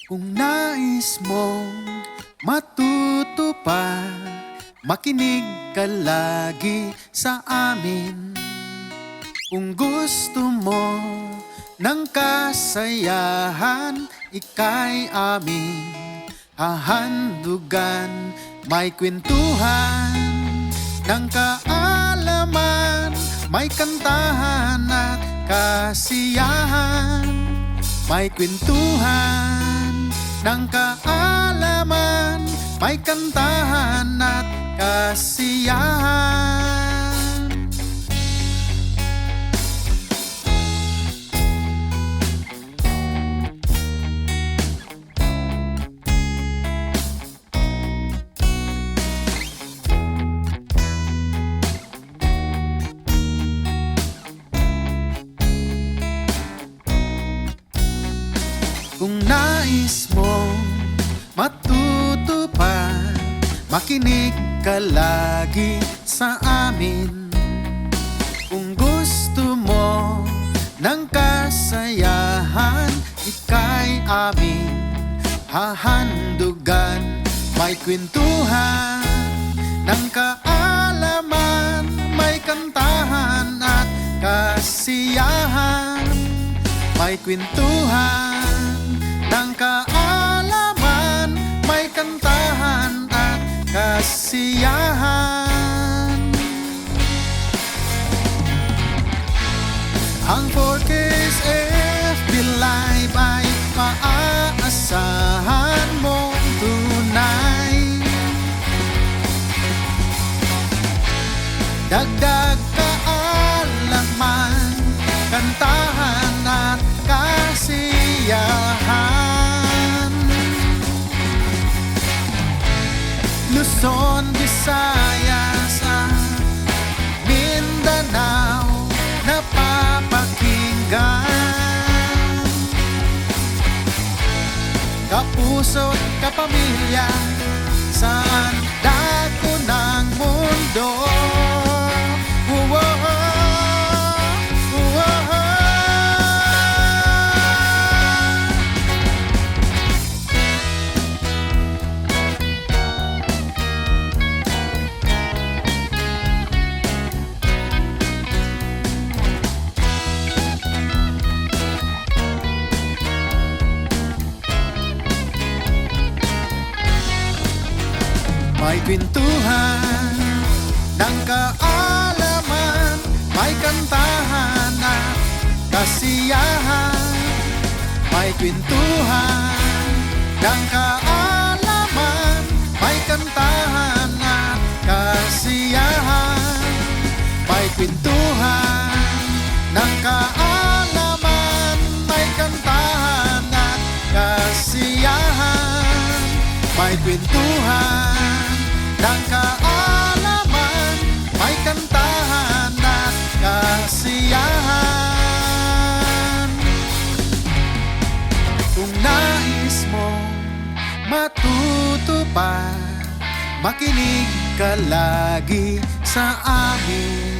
Kung nais mong matutupad, makinig ka lagi sa amin. Kung gusto mo ng kasayahan, ika'y aming hahandugan. May kwentuhan ng kaalaman, may kantahan at kasiyahan. May kwentuhan ng kaalaman, may kantahan at kasiyahan. Kung nais mong matutupad, makinig ka lagi sa amin. Kung gusto mo ng kasayahan, ika'y aming hahandugan. May kwentuhan ng kaalaman, may kantahan at kasiyahan. May kwentuhan ng kaalaman, may kantahan at kasiyahan. Ang 4K's FB Live ay maaasahan mong tunay. Dagdag kaalaman, kantahan at kasiyahan. Luzon, Visayas at Mindanao napapakinggan. Kapuso't kapamilya, saan dako ng mundo. May kwentuhan ng kaalaman, may kantahan at kasiyahan. May kwentuhan ng kaalaman, may kantahan at kasiyahan. May kwentuhan ng kaalaman, may kantahan at kasiyahan. May kwentuhan ng kaalaman, may kantahan at kasiyahan. Kung nais mong matutupad, makinig ka lagi sa amin.